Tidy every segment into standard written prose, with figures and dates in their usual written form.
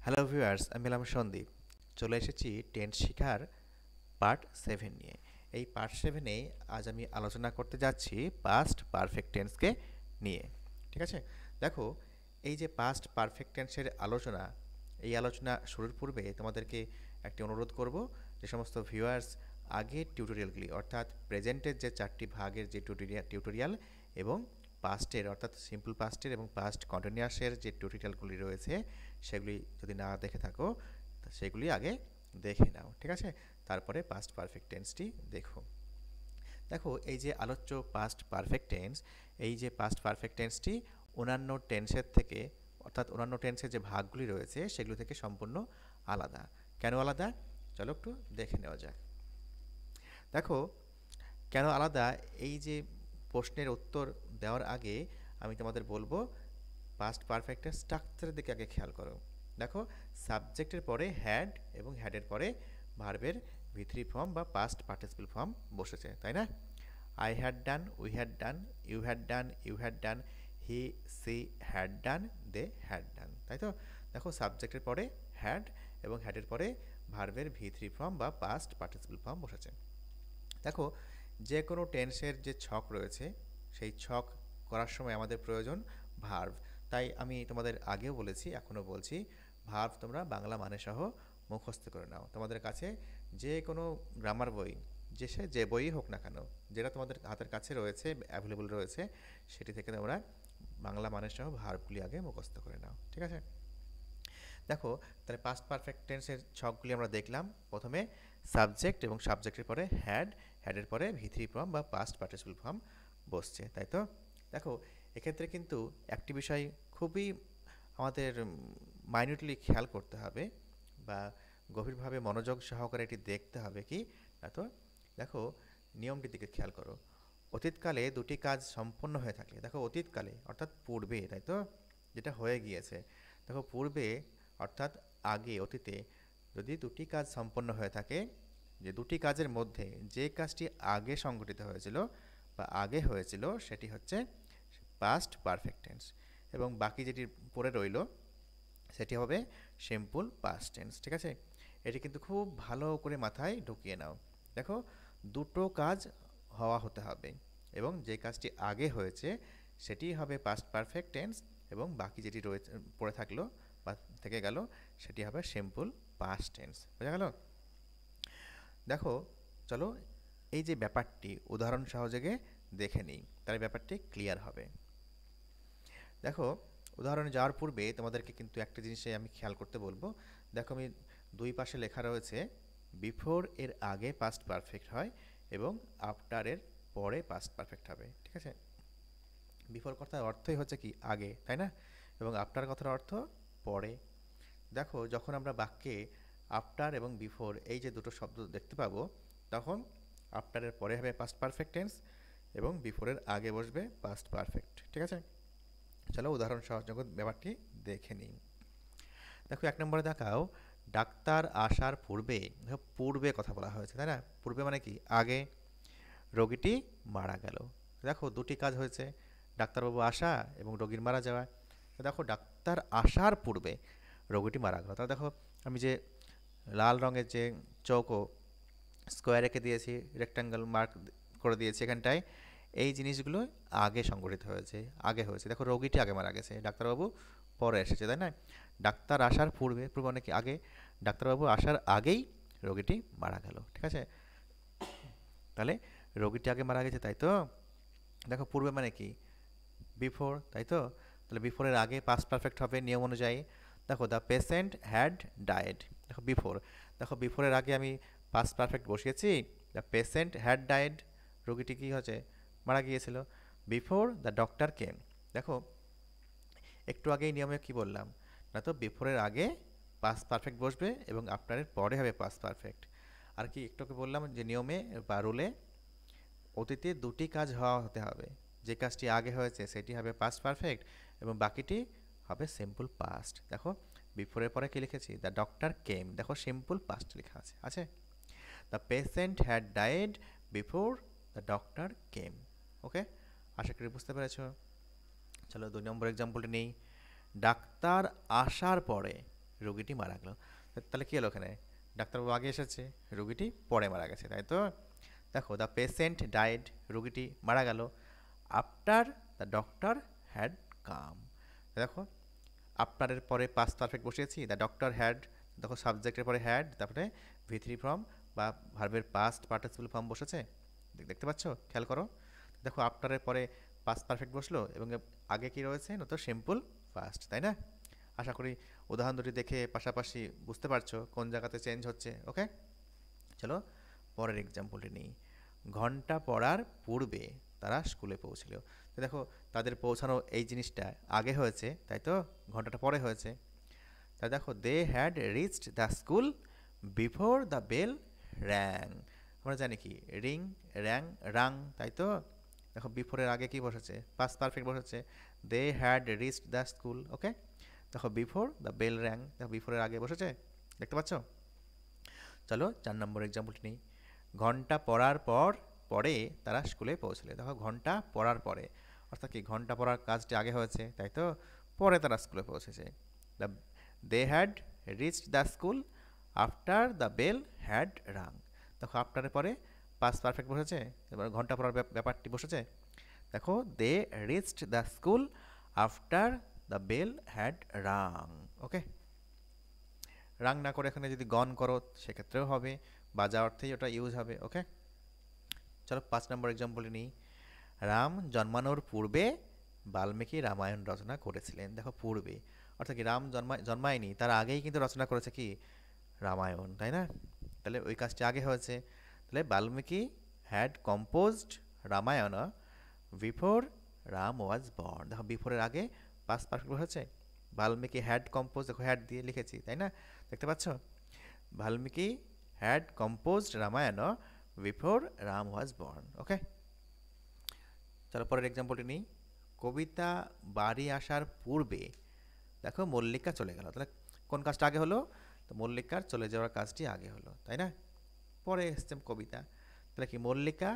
Hello viewers, আমি হলাম সন্দীপ। চলে এসেছি টেন্স শেখার পার্ট 7 নিয়ে। এই পার্ট 7-এ আজ আমি আলোচনা করতে যাচ্ছি পাস্ট পারফেক্ট টেন্সকে নিয়ে। ঠিক আছে? দেখো, এই যে পাস্ট পারফেক্ট টেন্সের আলোচনা, এই আলোচনা শুরুর পূর্বে তোমাদেরকে একটি অনুরোধ করব, যে সমস্ত ভিউয়ার্স আগের টিউটোরিয়ালগুলি অর্থাৎ প্রেজেন্টের যে 4টি ভাগের যে টিউটোরিয়াল এবং পাস্টের অর্থাৎ সিম্পল পাস্টের এবং পাস্ট কন্টিনিউয়াসের যে টিউটোরিয়ালগুলি রয়েছে সেগুলি যদি না দেখে থাকো সেগুলি আগে দেখে নাও। ঠিক আছে? তারপরে পাস্ট পারফেক্ট টেন্সটি দেখো। দেখো, এই যে আলোচ্য পাস্ট পারফেক্ট টেন্স, এই যে পাস্ট পারফেক্ট টেন্সটি অন্যান্য টেন্সের থেকে অর্থাৎ অন্যান্য টেন্সের যে ভাগগুলি রয়েছে সেগুলি থেকে সম্পূর্ণ আলাদা। কেন আলাদা? চলো একটু দেখে নেওয়া যাক। দেখো, কেন আলাদা, এই যে প্রশ্নের উত্তর দেওয়ার আগে আমি তোমাদের বলবো পাস্ট পারফেক্টের স্ট্রাকচারের দিকে আগে খেয়াল করো। দেখো, সাবজেক্টের পরে হ্যাড এবং হ্যাডের পরে ভার্বের ভি3 ফর্ম বা পাস্ট পার্টিসিপল ফর্ম বসেছে, তাই না? I had done, we had done, you had done, you had done, he she had done, they had done, তাই তো? দেখো, সাবজেক্টের পরে হ্যাড এবং হ্যাডের পরে ভার্বের ভি3 ফর্ম বা পাস্ট পার্টিসিপল ফর্ম বসেছে। দেখো, যে কোনো টেন্সের যে ছক রয়েছে সেই ছক করার সময় আমাদের প্রয়োজন ভার্ব। তাই আমি তোমাদের আগেও বলেছি, এখনও বলছি, ভার্ব তোমরা বাংলা মানে সহ মুখস্থ করে নাও। তোমাদের কাছে যে কোনো গ্রামার বই, যে বইই হোক না কেন, যেটা তোমাদের হাতের কাছে রয়েছে, অ্যাভেলেবল রয়েছে, সেটি থেকে তোমরা বাংলা মানে সহ ভার্বগুলি আগে মুখস্থ করে নাও। ঠিক আছে? দেখো, তাহলে পাস্ট পারফেক্ট টেন্সের ছকগুলি আমরা দেখলাম। প্রথমে সাবজেক্ট এবং সাবজেক্টের পরে হ্যাড, হ্যাডের পরে ভি3 ফর্ম বা পাস্ট পার্টিসিপল ফর্ম বসছে, তাই তো? দেখো, এক্ষেত্রে কিন্তু একটি বিষয় খুবই আমাদের মাইনিউটলি খেয়াল করতে হবে বা গভীরভাবে মনোযোগ সহকারে এটি দেখতে হবে। কি না তো? দেখো, নিয়মটির দিকে খেয়াল করো। অতীতকালে দুটি কাজ সম্পন্ন হয়ে থাকলে, দেখো অতীতকালে অর্থাৎ পূর্বে, তাই তো, যেটা হয়ে গিয়েছে। দেখো, পূর্বে অর্থাৎ আগে, অতীতে যদি দুটি কাজ সম্পন্ন হয়ে থাকে, যে দুটি কাজের মধ্যে যে কাজটি আগে সংঘটিত হয়েছিল বা আগে হয়েছিল সেটি হচ্ছে পাস্ট পারফেক্ট টেন্স, এবং বাকি যেটি পড়ে রইল সেটি হবে সিম্পল পাস্ট টেন্স। ঠিক আছে? এটি কিন্তু খুব ভালো করে মাথায় ঢুকিয়ে নাও। দেখো, দুটো কাজ হওয়া হতে হবে এবং যে কাজটি আগে হয়েছে সেটি হবে পাস্ট পারফেক্ট টেন্স, এবং বাকি যেটি রয়েছে পড়ে থাকলো বা থেকে গেল সেটি হবে সিম্পল পাস্ট টেন্স। বোঝা গেল? দেখো, চলো এই যে ব্যাপারটি উদাহরণ সহযোগে দেখে নিই, তাহলে ব্যাপারটি ক্লিয়ার হবে। দেখো, উদাহরণে যাওয়ার পূর্বে তোমাদেরকে কিন্তু একটা জিনিসে আমি খেয়াল করতে বলবো। দেখো, আমি দুই পাশে লেখা রয়েছে বিফোর এর আগে পাস্ট পারফেক্ট হয় এবং আফটার এর পরে পাস্ট পারফেক্ট হবে। ঠিক আছে? বিফোর কথার অর্থই হচ্ছে কি আগে, তাই না? এবং আফটার কথার অর্থ পরে। দেখো, যখন আমরা বাক্যে আফটার এবং বিফোর এই যে দুটো শব্দ দেখতে পাবো, তখন আফটারের পরে হবে পাস্ট পারফেক্ট টেন্স এবং বিফোরের আগে বসবে পাস্ট পারফেক্ট। ঠিক আছে? চলো উদাহরণ সহযোগে ব্যাপারটি দেখে নিই। দেখো, 1 নম্বরে দেখাও, ডাক্তার আসার পূর্বে। দেখো, পূর্বে কথা বলা হয়েছে, তাই না? পূর্বে মানে কি আগে, রোগীটি মারা গেল। দেখো, দুটি কাজ হয়েছে, ডাক্তারবাবু আসা এবং রোগীর মারা যাওয়া। দেখো, ডাক্তার আসার পূর্বে রোগীটি মারা গেল। তাহলে দেখো, আমি যে লাল রঙের যে চৌকো স্কোয়ার এঁকে দিয়েছি, রেক্ট্যাঙ্গেল মার্ক করে দিয়েছি এখানটায়, এই জিনিসগুলো আগে সংগঠিত হয়েছে, আগে হয়েছে। দেখো, রোগীটি আগে মারা গেছে, ডাক্তারবাবু পরে এসেছে, তাই না? ডাক্তার আসার পূর্বে, পূর্বে মানে কি আগে, ডাক্তারবাবু আসার আগেই রোগীটি মারা গেল। ঠিক আছে? তাহলে রোগীটি আগে মারা গেছে, তাই তো? দেখো, পূর্বে মানে কি বিফোর, তাই তো? তাহলে বিফোরের আগে পাস্ট পারফেক্ট হবে নিয়ম অনুযায়ী। দেখো, দ্য পেশেন্ট হ্যাড ডায়েড। দেখো, বিফোর, দেখো বিফোরের আগে আমি পাস্ট পারফেক্ট বসিয়েছি, দ্য পেশেন্ট হ্যাড ডায়েড, রোগীটি কী হচ্ছে, মারা গিয়েছিল। বিফোর দ্য ডক্টর কেম। দেখো, একটু আগেই নিয়মে কি বললাম, না তো বিফোরের আগে পাস্ট পারফেক্ট বসবে এবং আফটারের পরে হবে পাস্ট পারফেক্ট। আর কি একটু আগে বললাম যে নিয়মে বা রুলে অতীতে দুটি কাজ হওয়া হতে হবে, যে কাজটি আগে হয়েছে সেটি হবে পাস্ট পারফেক্ট এবং বাকিটি হবে সিম্পল পাস্ট। দেখো, বিফোরের পরে কি লিখেছি, দ্য ডক্টর কেম। দেখো, সিম্পল পাস্ট লেখা আছে, আছে। The patient had died before the doctor came. Okay, আশা করি বুঝতে পেরেছ। চলো 2 নম্বর এক্সাম্পলটি নেই। ডাক্তার আসার পরে রোগীটি মারা গেল। তাহলে কি হলো এখানে? ডাক্তারবাবু আগে এসেছে, রোগীটি পরে মারা গেছে, তাই তো? দেখো, দ্য পেশেন্ট ডাইড, রোগীটি মারা গেল, after the doctor had come. দেখো, আফটারের পরে পাস্ট পারফেক্ট বসিয়েছি, দ্য ডক্টর হ্যাড, দেখো সাবজেক্টের পরে হ্যাড, তারপরে V3 ফর্ম বা ভার্বের পাস্ট পার্টিসিপল ফর্ম বসেছে, দেখতে পাচ্ছ? খেয়াল করো। দেখো, আফটারের পরে পাস্ট পারফেক্ট বসলো এবং আগে কি রয়েছে? নতুন সিম্পল পাস্ট, তাই না? আশা করি উদাহরণ দুটি দেখে পাশাপাশি বুঝতে পারছো কোন জায়গাতে চেঞ্জ হচ্ছে। ওকে, চলো পরের এক্সাম্পলটি নিই। ঘন্টা পড়ার পূর্বে তারা স্কুলে পৌঁছলো। তো দেখো, তাদের পৌঁছানো এই জিনিসটা আগে হয়েছে, তাই তো? ঘন্টাটা পরে হয়েছে। তাই দেখো, they had reached the school before the bell rang. আমরা জানি কি রিং, র্যাং, রাং, তাই তো? দেখো, বিফোরের আগে কি বসেছে? পাস্ট পারফেক্ট বসেছে, they had reached the school. Okay, দেখো বিফোর দ্য বেল র্যাং, দেখো বিফোরের আগে বসেছে, দেখতে পাচ্ছ? চলো 4 নম্বর এক্সাম্পলটি নিই। ঘন্টা পড়ার পরে তারা স্কুলে পৌঁছলে। দেখো, ঘন্টা পড়ার পরে, অর্থাৎ কি ঘন্টা পড়ার কাজটি আগে হয়েছে, তাই তো? পরে তারা স্কুলে পৌঁছেছে। The they had reached the school after the bell had rung. দেখো, আফটারের পরে পাস্ট পারফেক্ট বসেছে, এবার ঘন্টা পড়ার ব্যাপারটি বসেছে। দেখো, they reached the school after the bell had rung. Okay, rung না করে এখানে যদি গন করো সেক্ষেত্রেও হবে, বাজা অর্থেই ওটা ইউজ হবে। ওকে, চলো 5 নম্বর এক্সাম্পল নিই। রাম জন্মানোর পূর্বে বাল্মীকি রামায়ণ রচনা করেছিলেন। দেখো, পূর্বে অর্থাৎ কি রাম জন্মায়নি, তার আগেই কিন্তু রচনা করেছে কি রামায়ণ, তাই না? তাহলে ওই কাজটি আগে হয়েছে। তাহলে Valmiki had composed Ramayana before Ram was born. দেখো, বিফোরের আগে পাস্ট পারফেক্ট হয়েছে। বাল্মীকি হ্যাড কম্পোজ, দেখো হ্যাড দিয়ে লিখেছি, তাই না? দেখতে পাচ্ছ? Valmiki had composed Ramayana before Ram was born. Okay, চলো পরের এক্সাম্পলটি নিই। কবিতা বাড়ি আসার পূর্বে দেখো মল্লিকা চলে গেল। তাহলে কোন কাজটা আগে হলো? তো মল্লিকার চলে যাওয়ার কাজটি আগে হলো, তাই না? পরে এসছে কবিতা। তাহলে কি মল্লিকা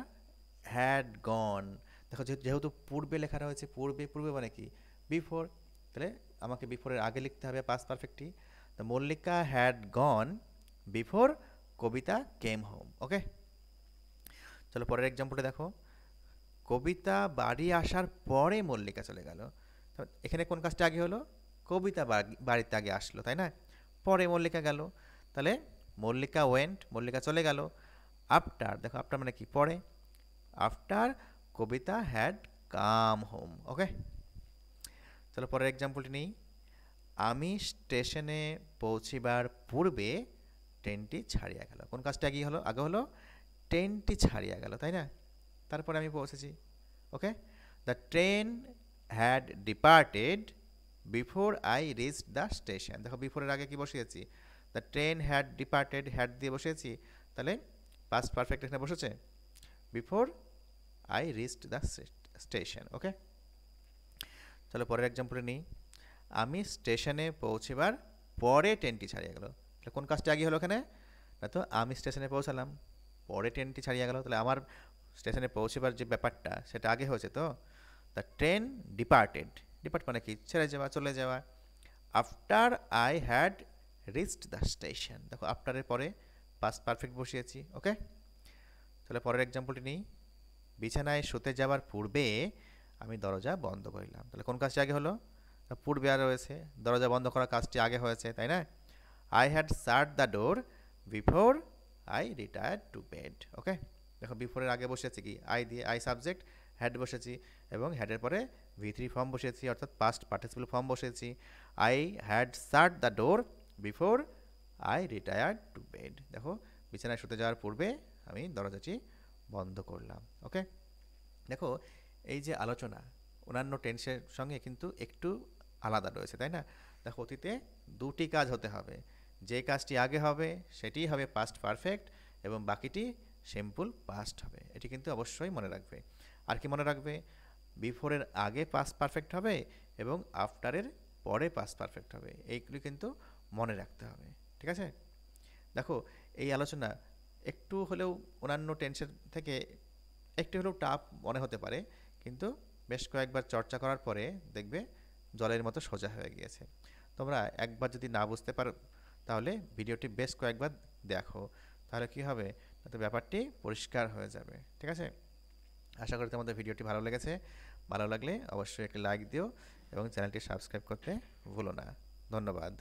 হ্যাড গন। দেখো, যেহেতু পূর্বে লেখা রয়েছে, পূর্বে, পূর্বে মানে কি বিফোর, তাহলে আমাকে বিফোরের আগে লিখতে হবে পাস্ট পারফেক্টটি। তো Mallika had gone before Kabita came home. Okay, চলো পরের এক্সাম্পলটা দেখো। কবিতা বাড়ি আসার পরে মল্লিকা চলে গেল। এখানে কোন কাজটা আগে হলো? কবিতা বাড়িতে আগে আসলো, তাই না? পরে মল্লিকা গেল। তাহলে মল্লিকা ওয়েন্ট, মল্লিকা চলে গেল। আফটার, দেখো আফটার মানে কি পরে, after Kabita had come home. Okay, চলো পরের এক্সাম্পলটি নিই। আমি স্টেশনে পৌঁছিবার পূর্বে ট্রেনটি ছাড়িয়া গেল। কোন কাজটা আগে হলো? আগে হলো ট্রেনটি ছাড়িয়া গেল, তাই না? তারপরে আমি পৌঁছেছি। Okay, the train had departed before I reached the station. দেখো, বিফোরের আগে কি বসিয়েছি? The train had departed, had দিয়ে বসিয়েছি, তাহলে পাস্ট পারফেক্ট এখানে বসেছে, before I reached the station. Okay, চলো পরের এক্সাম্পলে নিই। আমি স্টেশনে পৌঁছেবার পরে ট্রেনটি ছাড়িয়ে গেল। তাহলে কোন কাজটা আগে হলো এখানে? না তো, আমি স্টেশনে পৌঁছালাম, পরে ট্রেনটি ছাড়িয়ে গেল, তাহলে আমার স্টেশনে পৌঁছেবার যে ব্যাপারটা সেটা আগে হয়েছে। তো দ্য ট্রেন ডিপার্টেড, ডিপার্ট মানে কি ছেড়ে যাওয়া, চলে যাওয়া, after I had reached the station. দেখো, আফটারের পরে পাস্ট পারফেক্ট বসিয়েছি। ওকে, তাহলে পরের এক্সাম্পলটি নিই। বিছানায় শুতে যাওয়ার পূর্বে আমি দরজা বন্ধ করিলাম। তাহলে কোন কাজটি আগে হলো? পূর্বে আর রয়েছে, দরজা বন্ধ করার কাজটি আগে হয়েছে, তাই না? I had shut the door before I retired to bed. Okay, দেখো বিফোরের আগে বসেছি কি আই দিয়ে, আই সাবজেক্ট, হ্যাড বসেছি এবং হ্যাডের পরে V3 ফর্ম বসেছি, অর্থাৎ পাস্ট পার্টিসিপল ফর্ম বসেছি। I had shut the door before I retired to bed. দেখো, বিছানায় শুতে যাওয়ার পূর্বে আমি দরজাটি বন্ধ করলাম। ওকে, দেখো এই যে আলোচনা অন্যান্য টেন্সের সঙ্গে কিন্তু একটু আলাদা রয়েছে, তাই না? দেখো, অতীতে দুটি কাজ হতে হবে, যে কাজটি আগে হবে সেটিই হবে পাস্ট পারফেক্ট এবং বাকিটি সিম্পল পাস্ট হবে। এটি কিন্তু অবশ্যই মনে রাখবে। আর কি মনে রাখবে? বিফোরের আগে পাস্ট পারফেক্ট হবে এবং আফটারের পরে পাস্ট পারফেক্ট হবে, এইগুলি কিন্তু মনে রাখতে হবে, ঠিক আছে? দেখো, এই আলোচনা একটু হলেও অন্যান্য টেন্সের থেকে একটু হলেও টাফ মনে হতে পারে, কিন্তু বেশ কয়েকবার চর্চা করার পরে দেখবে জলের মতো সোজা হয়ে গিয়েছে। তোমরা একবার যদি না বুঝতে পারো তাহলে ভিডিওটি বেশ কয়েকবার দেখো, তাহলে কি হবে, তাতে ব্যাপারটি পরিষ্কার হয়ে যাবে। ঠিক আছে, আশা করি তোমাদের ভিডিওটি ভালো লেগেছে। ভালো লাগলে অবশ্যই একটি লাইক দিও এবং চ্যানেলটি সাবস্ক্রাইব করতে ভুলো না। ধন্যবাদ।